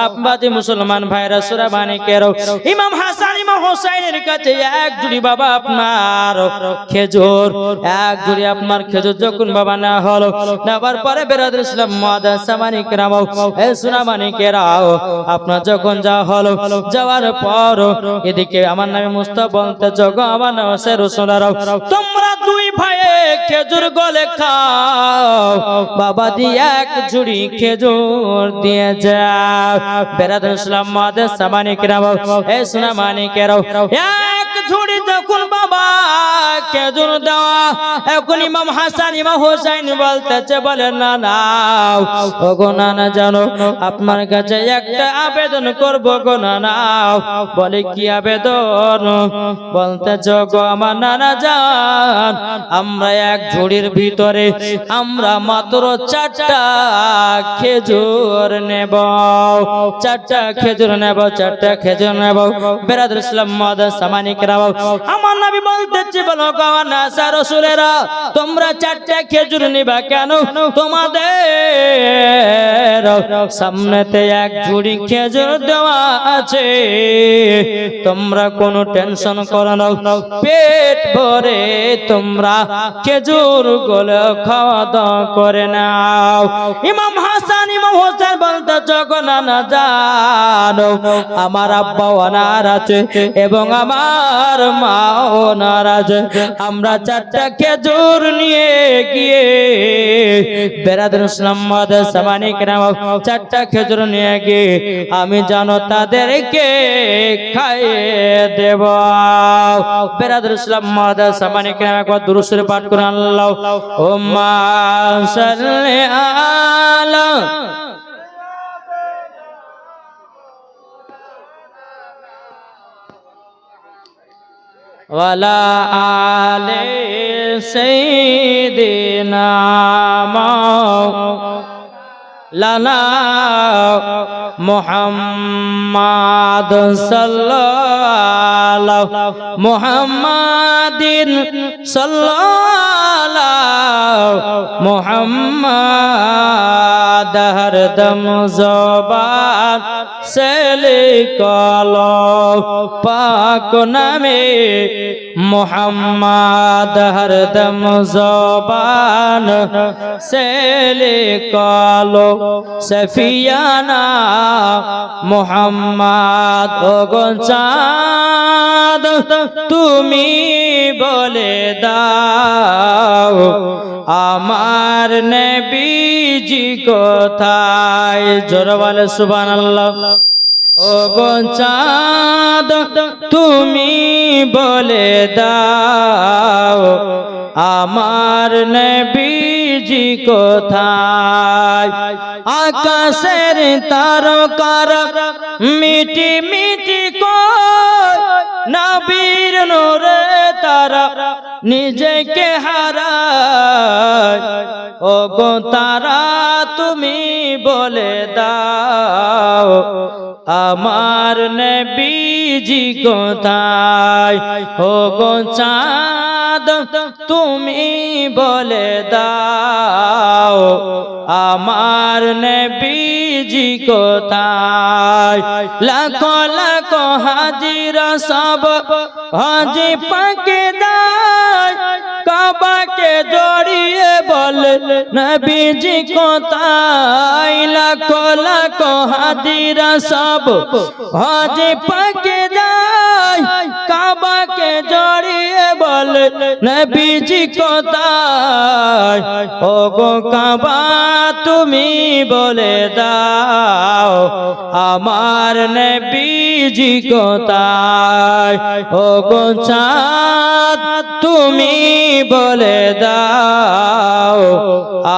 আব্বাজি মুসলমান ভাইরা সূরা মানিকেরাও ইমাম হাসান ইমাম হোসেনের কাছে এক ঝুড়ি বাবা আপনার খেজুর এক ঝুড়ি আপনার খেজুর যখন বাবা না হলো নেবার পরে বেরাদুল ইসলাম মাদাস সামানিকেরাও এ সূরা মানিকেরাও আপনার যখন যা হলো যাওয়ার পর এদিকে আমার নামে মুস্তাফা বলতে জগো আমার নওয়াসা রাসূলেরাও তোমরা দুই ভাই খেজুর গলে খাও বাবা দিয়ে এক ঝুড়ি খেজুর দিয়ে যাও। বেরাদুল ইসলাম মাদাস সামানিকেরাও এ সোনা মানিকেরাও এক ঝুড়ি যখন বাবা খেজুর দেওয়া এখন ইমাম হাসান ইমাম হোসেন বলতেছে বলে না নাও ওগো নানা জানো আপনার কাছে একটা আবেদন করব গো নানাও। বলে কি আবেদন? বলতেছে গো আমার নানা জান আমরা এক ঝুড়ির ভিতরে আমরা মাত্র 4টা খেজুর নেব। 4টা খেজুর নেব 4টা খেজুর নেব। বেরাদুল ইসলাম মাদাস সামানিকেরাও আমার নবী বলতেছে বলো গো আমার নওয়াসা রাসূলেরা তোমরা 4টা খেজুর নিবা কেন? তোমাদের সামনেতে এক ঝুড়ি খেজুর দেওয়া আছে তোমরা কোনো টেনশন করো না পেট ভরে তোমরা খেজুর গুলো খাওয়া দাওয়া করে নাও। ইমাম হাসান ইমাম হোসেন বলতে যখন না জানো আমার আব্বা ওনার আছে এবং আমার মা ওনার আছে, আমরা 4টা খেজুর নিয়ে গিয়ে বেরাদুল ইসলাম মাদার সামানি কেরাম 4টা খেজুর নিয়ে গিয়ে আমি জানো তাদেরকে খাইয়ে দেব। বেরাদুল ইসলাম মাদার সামানি কেরাম একবার দুরূদ শরীফ পাঠ করুন। আল্লাহুম্মা সাল্লি আলা ওয়ালা আলে সাইয়্যিদিনা মাওলানা মুহাম্মাদ সাল্লাল্লাহু মুহাম্মাদিন সাল্লাল্লাহু মুহাম্মাদ হরদম জবান से लिखलो पाक नामे मुहम्मद हरदम ज़बान से लिखलो सफियाना मुहम्मद ओगो चाँद तुमी बोले दाओ আমার নবীজি কোথায়? জোরে বলে সুবহানাল্লাহ। ও গো চাঁদ তুমি বলে দাও আমার নবীজি কোথায়? আকাশের তারকারা মিটি মিটি কই নবীর নূরে তারা নিজেকে হারায়। ও গো তারা তুমি বলে দাও আমার নবীজি কোথায়? ও গো চাঁদ তুমি বলে দাও আমার নবীজি কোথায়? লাখো লাখো হাজিরা সব হাজি পাকে দায় কাবাকে জড়িয়ে বলে নবীজি কোথায়? লাখো লাখো হাজিরা সব হাজি পাকে যায় কাবাকে জড়িয়ে বলে নবীজি কোথায়? ও গো কাবা তুমি বলে দাও আমার নবীজি কোথায়? ও গো চাঁদ তুমি বলে দাও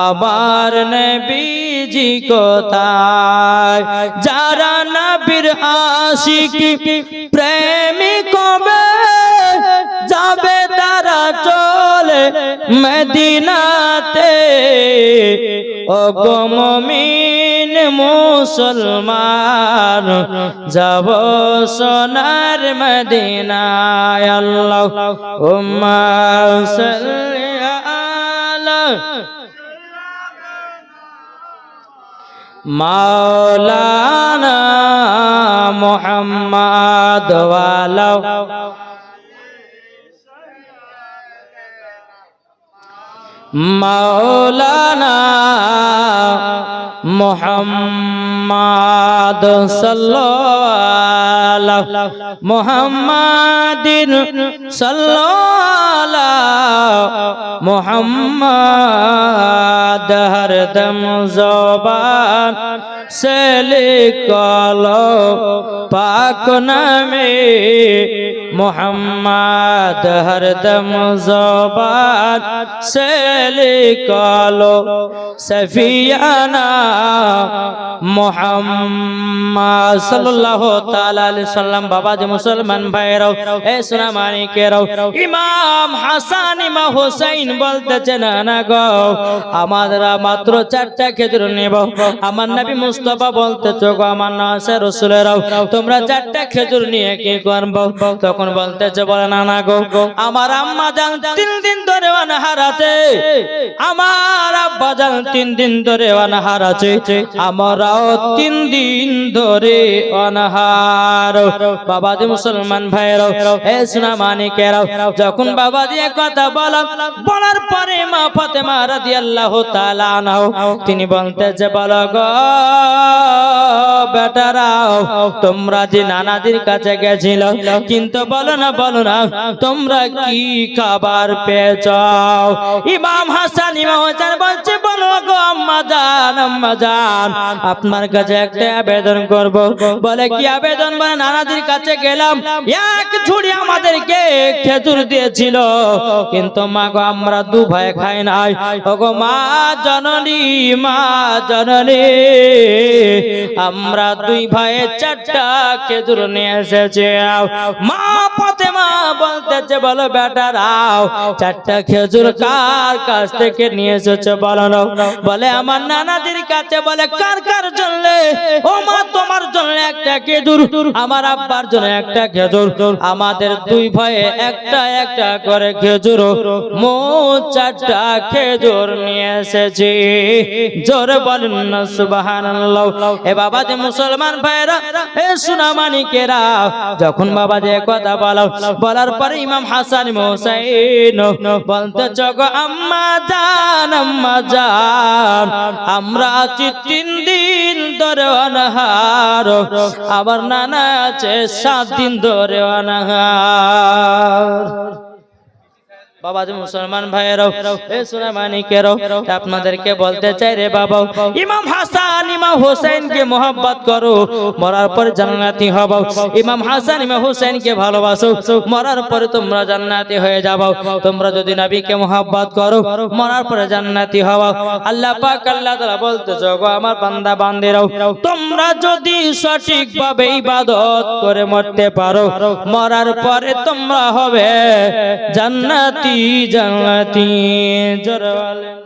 আমার নবীজি কোথায়? যারা নবীর আশিক প্রেমিক হবে যাবে তারা চলে মদিনাতে। ও গো মুমিন মুসলমান যাব সোনার মদিনায়। আল্লাহুম্মা সাল্লি আলা মাওলানা মুহাম্মদ ওয়ালা মাওলানা মুহাম্মদ সাল্লাল্লাহু মুহাম্মাদিন সাল্লাল্লাহু মুহাম্মদ হরদম জবান से लिखलो पाक नामे मुहम्मद हरदम ज़बान से लिखलो सफियाना मुहम्मद सल्लल्लाहु ताला अलैहि वसल्लम। बाबा जी मुसलमान भाइराও এ সোনা মানিকেরাও ইমাম হাসান ইমাম হুসাইন বলতেছেন না গো আমরা মাত্র 4টা খেজুর নেব। আমার নবী মুস্তাফা বলতেছো গো আমার নাসে রাসূলেরাও তোমরা চারটা খেজুর নিয়ে কি করবো? তখন বলতেছে বলে না না গো আমার আম্মা জান 3 দিন ধরে অনাহার আছে, আমার আব্বা জান 3 দিন ধরে অনাহার আছে, আমরাও 3 দিন ধরে অনাহার। বাবাজি মুসলমান ভাইরাও এ সোনা মানিকেরাও যখন বাবাজি কথা বলার পরে মা ফাতেমা রাদিয়াল্লাহু তাআলা আনহা তিনি বলতেছে বলো গো বেটারাও তোমরা যে নানাজির কাছে গেছিল কিন্তু বলো না তোমরা কি খাবার পেয়েছো? ইমাম হাসান ইমাম হোসেন বলছে বলো গো আম্মা জান আপনার কাছে একটা আবেদন করব। বলে কি আবেদন? বলে নানাজির কাছে গেলাম এক ঝুড়ি আমাদেরকে খেজুর দিয়েছিল কিন্তু মা গো আমরা 2 ভাই খাই নাই। ওগো মা জননী আমরা 2 ভাইয়ে 4টা খেজুর নিয়ে এসেছি। মা ফাতেমা বলতেছে বলো বেটারাও 4টা খেজুর কার কাছ থেকে নিয়ে এসেছো বলো না? বলে আমার নানাজির কাছে। বলে কার জন্য? ও মা তোমার জন্য একটা খেজুর, আমার আব্বার জন্য একটা খেজুর, আমাদের 2 ভাইয়ে একটা করে খেজুর, মোট 4টা খেজুর নিয়ে এসেছি। জোরে বলেন না সুবহানাল্লাহ। এ বাবাজি মুসলমান ভাইরা এ সোনা মানিকেরা যখন বাবাজি কথা বলার পরে ইমাম হাসান হোসেন বলতে গো আম্মা জান আমরা আছি 3 দিন ধরে অনাহার, আবার নানা আছে 7 দিন ধরে অনাহার। বাবাজি মুসলমান ভাইয়েরাও এ সোনা মানিকেরাও আপনাদেরকে বলতে চাই রে বাবা ইমাম হাসান ইমাম হোসেনকে মহব্বত করো, মরার পরে জান্নাতি হবো। ইমাম হাসান ইমাম হোসেনকে ভালোবাসো, মরার পরে তোমরা জান্নাতি হয়ে যাবো। তোমরা যদি নবীকে মহব্বত করো মরার পরে জান্নাতি হবো। আল্লাহ পাক আল্লাহ তাআলা বলতেছে গো আমার বান্দা বান্দিরাও তোমরা যদি সঠিকভাবে ইবাদত করে মরতে পারো মরার পরে তোমরা হবে জান্নাতি। জোরে বলেন।